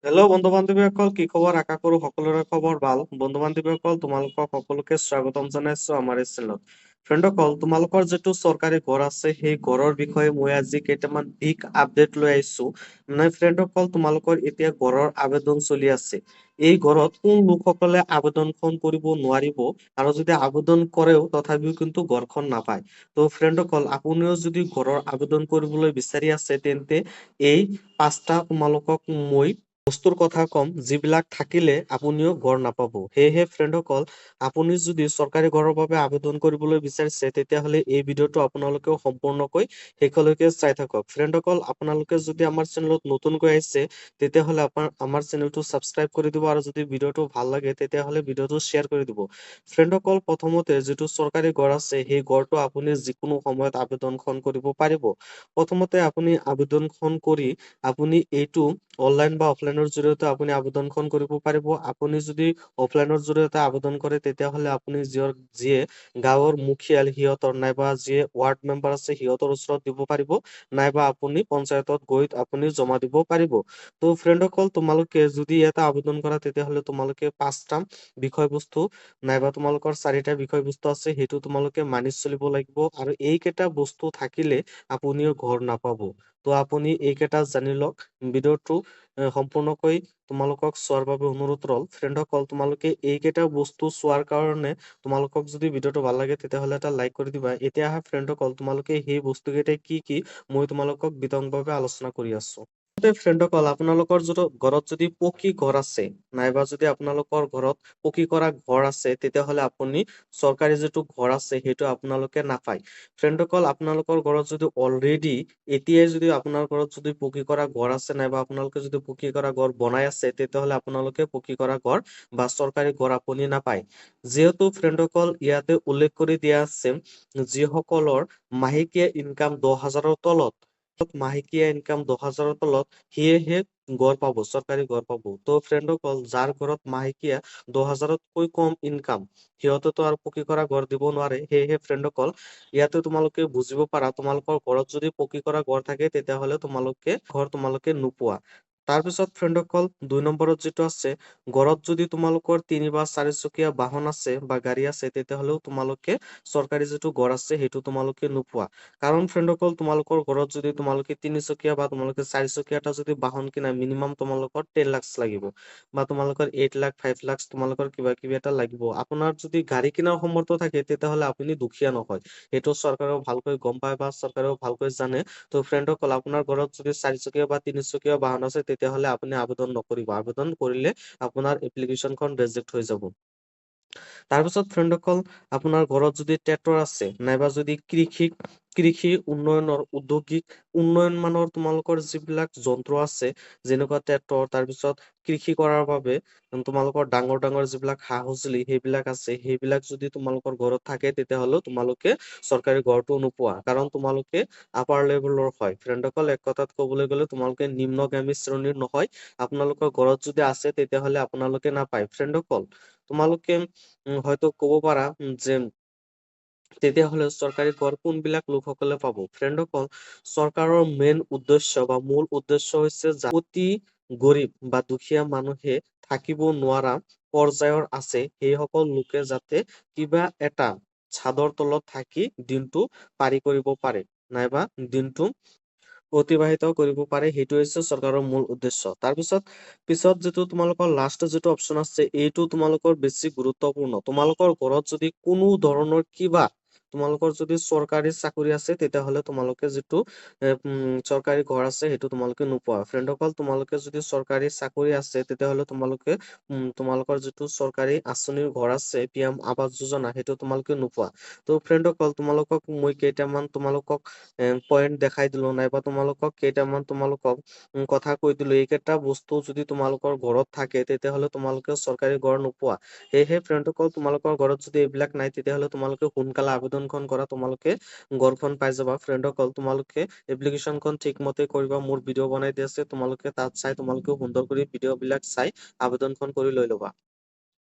Hello' বন্ধু বান্ধৱীসকল, কি খবৰ? আশা কৰো সকলোৰে খবৰ ভাল। বন্ধু বান্ধৱীসকল, তোমালোকক সকলোকে স্বাগতম জনাইছো আমাৰ এই চেনেলত। ফ্ৰেণ্ডসকল, তোমালোকৰ যিটো চৰকাৰী ঘৰ আছে সেই ঘৰৰ বিষয়ে মই আজি কেইটামান বিগ আপডেট লৈ আহিছো। মানে ফ্ৰেণ্ডসকল, তোমালোকৰ এতিয়া ঘৰৰ আবেদন চলি আছে। এই ঘৰত কোন লোকসকলে আবেদনখন কৰিব নোৱাৰিব, আৰু যদি আবেদন কৰেও তথাপিও কিন্তু ঘৰখন নাপায়। তো ফ্ৰেণ্ডসকল, আপুনিও যদি ঘৰৰ আবেদন কৰিবলৈ বিচাৰি আছে তেন্তে এই পাঁচটা তোমালোকক মই বস্তুৰ কথা কম, যিবিলাক থাকিলে আপুনিও ঘৰ নাপাব। সেয়েহে ফ্ৰেণ্ডসকল, আপুনি যদি চৰকাৰী ঘৰৰ বাবে আবেদন কৰিবলৈ বিচাৰিছে তেতিয়াহ'লে এই ভিডিঅ'টো আপোনালোকেও সম্পূৰ্ণকৈ শেষলৈকে চাই থাকক। ফ্ৰেণ্ডসকল, আপোনালোকে যদি আমাৰ চেনেলত নতুনকৈ আহিছে তেতিয়াহ'লে আমাৰ চেনেলটো ছাবস্ক্ৰাইব কৰি দিব, আৰু যদি ভিডিঅ'টো ভাল লাগে তেতিয়াহ'লে ভিডিঅ'টো শ্বেয়াৰ কৰি দিব। ফ্ৰেণ্ডসকল, প্ৰথমতে যিটো চৰকাৰী ঘৰ আছে সেই ঘৰটো আপুনি যিকোনো সময়ত আবেদনখন কৰিব পাৰিব। প্ৰথমতে আপুনি আবেদনখন কৰি আপুনি এইটো অনলাইন বা অফলাইনৰ জৰিয়তে আপুনি আবেদনখন কৰিব পাৰিব। আপুনি যদি অফলাইনৰ জৰিয়তে আবেদন কৰে তেতিয়াহ'লে আপুনি যিয়ে গাঁৱৰ মুখিয়াল সিহঁতৰ নাইবা যিয়ে ৱাৰ্ড মেম্বাৰ আছে সিহঁতৰ ওচৰত দিব পাৰিব, নাইবা আপুনি পঞ্চায়তত গৈ আপুনি জমা দিব পাৰিব। তো ফ্ৰেণ্ডসকল, তোমালোকে যদি এটা আবেদন কৰা তেতিয়াহ'লে তোমালোকে পাঁচটা বিষয়বস্তু নাইবা তোমালোকৰ চাৰিটা বিষয়বস্তু আছে, সেইটো তোমালোকে মানি চলিব লাগিব, আৰু এইকেইটা বস্তু থাকিলে আপুনিও ঘৰ নাপাব। তো আপুনি এইকেইটা জানি লওক। ভিডিঅ'টো সম্পূৰ্ণকৈ তোমালোকক চোৱাৰ বাবে অনুৰোধ ৰল। ফ্ৰেণ্ডসকল, তোমালোকে এইকেইটা বস্তু চোৱাৰ কাৰণে তোমালোকক যদি ভিডিঅ'টো ভাল লাগে তেতিয়াহ'লে এটা লাইক কৰি দিবা। এতিয়া আহা ফ্ৰেণ্ডসকল, তোমালোকে সেই বস্তুকেইটাই কি কি মই তোমালোকক বিতংভাৱে আলোচনা কৰি আছো। ফ্ৰেণ্ডসকল, আপোনালোকৰ যদি ঘৰত যদি পকী ঘৰ আছে, নাইবা যদি আপোনালোকৰ ঘৰত পকী কৰা ঘৰ আছে তেতিয়াহ'লে আপুনি চৰকাৰী যিটো ঘৰ আছে সেইটো আপোনালোকে নাপায়। ফ্ৰেণ্ডসকল, আপোনালোকৰ ঘৰত যদি অলৰেডি এতিয়াই যদি আপোনাৰ ঘৰত যদি পকী কৰা ঘৰ আছে, নাইবা আপোনালোকে যদি পকী কৰা ঘৰ বনাই আছে তেতিয়াহ'লে আপোনালোকে পকী কৰা ঘৰ বা চৰকাৰী ঘৰ আপুনি নাপায়। যিহেতু ফ্ৰেণ্ডসকল, ইয়াতে উল্লেখ কৰি দিয়া আছে যিসকলৰ মাহেকীয়া ইনকাম 10,000-ৰ তলত, মাহেকীয়া ইনকাম 10,000-ৰ তলত, সেয়েহে ঘৰ পাব, চৰকাৰী ঘৰ পাব। তো ফ্ৰেণ্ডসকল, যাৰ ঘৰত মাহেকীয়া 10,000-তকৈ কম ইনকাম, সিহঁতেতো আৰু পকী কৰা ঘৰ দিব নোৱাৰে। সেয়েহে ফ্ৰেণ্ডসকল, ইয়াতে তোমালোকে বুজিব পাৰা, তোমালোকৰ ঘৰত যদি পকী কৰা ঘৰ থাকে তেতিয়াহ'লে তোমালোকে নোপোৱা। তাৰপিছত ফ্ৰেণ্ডসকল, 2 নম্বৰত যিটো আছে, ঘৰত যদি তোমালোকৰ 3 বা 4 চকীয়া বাহন আছে বা গাড়ী আছে তেতিয়াহ'লেও তোমালোকে চৰকাৰী যিটো ঘৰ আছে সেইটো তোমালোকে নোপোৱা। কাৰণ ফ্ৰেণ্ডসকল, তোমালোকৰ ঘৰত যদি তোমালোকে 3 চকীয়া বা তোমালোকে 4 চকীয়া এটা যদি বাহন কিনা, মিনিমাম তোমালোকৰ 10 লাখ লাগিব, বা তোমালোকৰ 8 লাখ 5 লাখ তোমালোকৰ কিবা কিবি এটা লাগিব। আপোনাৰ যদি গাড়ী কিনাৰ সামৰ্থ্য থাকে তেতিয়াহ'লে আপুনি দুখীয়া নহয়, সেইটো চৰকাৰেও ভালকৈ গম পায় বা চৰকাৰেও ভালকৈ জানে। তো ফ্ৰেণ্ডসকল, আপোনাৰ ঘৰত যদি 4 চকীয়া বা 3 চকীয়া বাহন আছে তেতিয়াহ'লে আপুনি আবেদন নকৰিব। আবেদন কৰিলে আপোনাৰ এপ্লিকেশ্যনখন ৰিজেক্ট হৈ যাব। তাৰপিছত ফ্ৰেণ্ডসকল, আপোনাৰ ঘৰত যদি ট্ৰেক্টৰ আছে, নাইবা যদি কৃষি উন্নয়নৰ উদ্যোগিক উন্নয়ন মানৰ তোমালোকৰ যিবিলাক যন্ত্ৰ আছে, যেনেকুৱা ট্ৰেক্টৰ, তাৰপিছত কৃষি কৰাৰ বাবে তোমালোকৰ ডাঙৰ ডাঙৰ যিবিলাক সা সঁজুলি সেইবিলাক আছে, সেইবিলাক যদি তোমালোকৰ ঘৰত থাকে তেতিয়াহ'লেও তোমালোকে চৰকাৰী ঘৰটো নোপোৱা, কাৰণ তোমালোকে আপাৰ লেভেলৰ হয়। ফ্ৰেণ্ডসকল, এক কথাত ক'বলৈ গ'লে তোমালোকে নিম্নগামী শ্ৰেণীৰ নহয়। আপোনালোকৰ ঘৰত যদি আছে তেতিয়াহ'লে আপোনালোকে নাপায়। ফ্ৰেণ্ডসকল, তোমালোকে হয়তো ক'ব পাৰা যে তেতিয়াহ'লে চৰকাৰী ঘৰ কোনবিলাক লোকসকলে পাব। ফ্ৰেণ্ডসকল, চৰকাৰৰ মেইন উদ্দেশ্য বা মূল উদ্দেশ্য হৈছে অতি গৰীব বা দুখীয়া মানুহে থাকিব নোৱাৰা পৰ্যায়ৰ আছে সেইসকল লোকে যাতে কিবা এটা ছাদৰ তলত থাকি দিনটো পাৰি কৰিব পাৰে, নাইবা দিনটো অতিবাহিত কৰিব পাৰে, সেইটো হৈছে চৰকাৰৰ মূল উদ্দেশ্য। পিছত যিটো তোমালোকৰ লাষ্ট যিটো অপচন আছে, এইটো তোমালোকৰ বেছি গুৰুত্বপূৰ্ণ। তোমালোকৰ ঘৰত যদি কোনো ধৰণৰ কিবা তোমালোকৰ যদি চৰকাৰী চাকৰি আছে তেতিয়াহ'লে তোমালোকে যিটো চৰকাৰী ঘৰ আছে সেইটো তোমালোকে নোপোৱা। ফ্ৰেণ্ডসকল, তোমালোকে যদি চৰকাৰী চাকৰি আছে তেতিয়াহ'লে তোমালোকে তোমালোকৰ যিটো চৰকাৰী আঁচনিৰ ঘৰ আছে, PM আৱাস যোজনা, সেইটো তোমালোকে নোপোৱা। তো ফ্ৰেণ্ডসকল, তোমালোকক মই কেইটামান তোমালোকক পইণ্ট দেখাই দিলো, নাইবা তোমালোকক কথা কৈ দিলো। এইকেইটা বস্তু যদি তোমালোকৰ ঘৰত থাকে তেতিয়াহ'লে তোমালোকে চৰকাৰী ঘৰ নোপোৱা। সেয়েহে ফ্ৰেণ্ডসকল, তোমালোকৰ ঘৰত যদি এইবিলাক নাই তেতিয়াহ'লে তোমালোকে সোনকালে আবেদনখন কৰা, তোমালোকে ঘৰখন পাই যাবা। ফ্ৰেণ্ডসকল, তোমালোকে এপ্লিকেশ্যনখন ঠিকমতে কৰিবা। মোৰ ভিডিঅ' বনাই দি আছে, তোমালোকে তাত চাই তোমালোকে সুন্দৰ কৰি ভিডিঅ' বিলাক চাই আবেদনখন কৰি লৈ ল'বা।